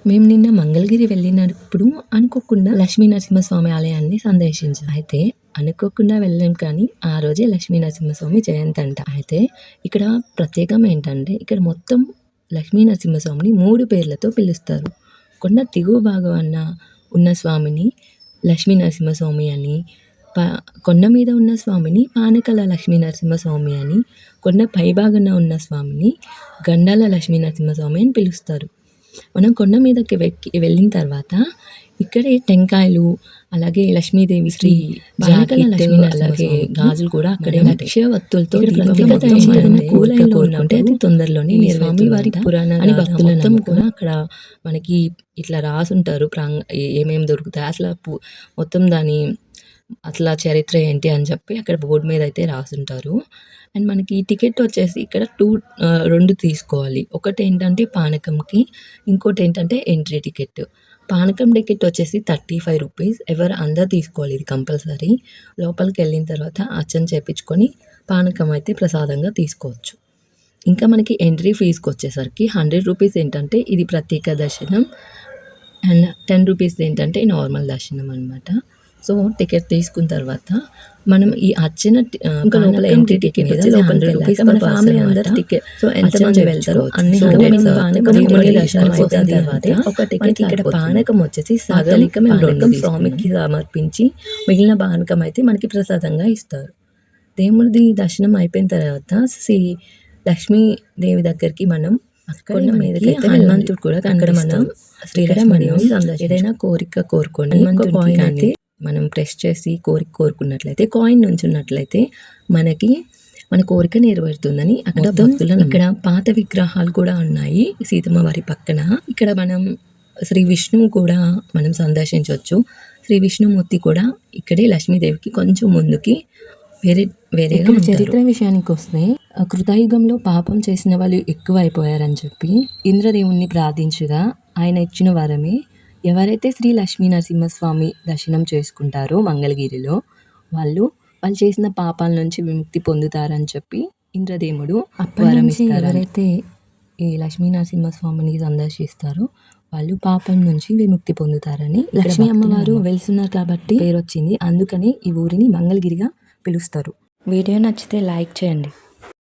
మేము నిన్న మంగళగిరి వెళ్ళినప్పుడు అనుకోకుండా లక్ష్మీ నరసింహస్వామి ఆలయాన్ని సందర్శించాం. అయితే అనుకోకుండా వెళ్ళాం కానీ ఆ రోజే లక్ష్మీ నరసింహస్వామి జయంతి అంట. అయితే ఇక్కడ ప్రత్యేకం ఏంటంటే ఇక్కడ మొత్తం లక్ష్మీ నరసింహస్వామిని 3 పేర్లతో పిలుస్తారు. కొండ దిగువ భాగాన ఉన్న స్వామిని లక్ష్మీ నరసింహస్వామి అని, కొండ మీద ఉన్న స్వామిని పానకల లక్ష్మీ నరసింహస్వామి అని, కొండ పైభాగాన ఉన్న స్వామిని గండాల లక్ష్మీ నరసింహస్వామి అని పిలుస్తారు. మనం కొండ మీదకి వెళ్ళిన తర్వాత ఇక్కడే టెంకాయలు, అలాగే లక్ష్మీదేవి శ్రీ పానకల లక్ష్మీ అలాగే గాజులు కూడా అక్కడే లక్ష వత్తులతో కూలైతే అది తొందరలోనే స్వామి వారి పురాణ అని భక్తుల మొత్తం కూడా అక్కడ మనకి ఇట్లా రాసుంటారు ఏమేమి దొరుకుతాయి అసలు మొత్తం దాని అసలు చరిత్ర ఏంటి అని చెప్పి అక్కడ బోర్డు మీద అయితే రాసుంటారు. అండ్ మనకి టికెట్ వచ్చేసి ఇక్కడ 2 తీసుకోవాలి. ఒకటి ఏంటంటే పానకంకి, ఇంకోటి ఏంటంటే ఎంట్రీ టికెట్. పానకం టికెట్ వచ్చేసి 35 రూపీస్. అందరు తీసుకోవాలి, ఇది కంపల్సరీ. లోపలికి వెళ్ళిన తర్వాత అర్చన చేయించుకొని పానకం అయితే ప్రసాదంగా తీసుకోవచ్చు. ఇంకా మనకి ఎంట్రీ ఫీజుకి వచ్చేసరికి 100 రూపీస్ ఏంటంటే ఇది ప్రత్యేక దర్శనం, అండ్ 10 రూపీస్ ఏంటంటే నార్మల్ దర్శనం అనమాట. సో టికెట్ తీసుకున్న తర్వాత మనం ఈ అర్చన ఎంట్రీ టికెట్ వచ్చి 100 రూపీస్. మన ఫ్యామిలీ అందరు టికెట్ సో ఎంతమంది వెళ్తారో అన్ని ఒక టికెట్. ఇక్కడ పానకం వచ్చేసి సగలికం స్వామికి సమర్పించి మిగిలిన పానకం అయితే మనకి ప్రసాదంగా ఇస్తారు. దేవుడిది దర్శనం అయిపోయిన తర్వాత శ్రీ లక్ష్మీదేవి దగ్గరికి మనం అక్కడ మీదకి హనుమంతుడు కూడా అక్కడ మనం ఏదైనా కోరిక కోరుకొని కాయిన్ అయితే మనం ప్రెస్ చేసి కోరుకున్నట్లయితే కాయిన్ నుంచున్నట్లయితే మన కోరిక నెరవేరుతుందని అక్కడ భక్తులు. ఇక్కడ పాత విగ్రహాలు కూడా ఉన్నాయి సీతమ్మ వారి పక్కన. ఇక్కడ మనం శ్రీ విష్ణువు కూడా మనం సందర్శించవచ్చు. శ్రీ విష్ణుమూర్తి కూడా ఇక్కడే లక్ష్మీదేవికి కొంచెం ముందుకి వేరేగా. చరిత్ర విషయానికి వస్తే కృతయుగంలో పాపం చేసిన వాళ్ళు ఎక్కువ అయిపోయారని చెప్పి ఇంద్రదేవుణ్ణి ప్రార్థించగా ఆయన ఇచ్చిన వరమే ఎవరైతే శ్రీ లక్ష్మీ నరసింహస్వామి దర్శనం చేసుకుంటారో మంగళగిరిలో వాళ్ళు చేసిన పాపాల నుంచి విముక్తి పొందుతారని చెప్పి ఇంద్రదేవుడు వరం ఇస్తారు. ఎవరైతే ఈ లక్ష్మీ నరసింహస్వామిని సందర్శిస్తారో వాళ్ళు పాపం నుంచి విముక్తి పొందుతారని లక్ష్మీ అమ్మవారు వెళ్తున్నారు కాబట్టి పేరు వచ్చింది. అందుకని ఈ ఊరిని మంగళగిరిగా పిలుస్తారు. వీడియో నచ్చితే లైక్ చేయండి.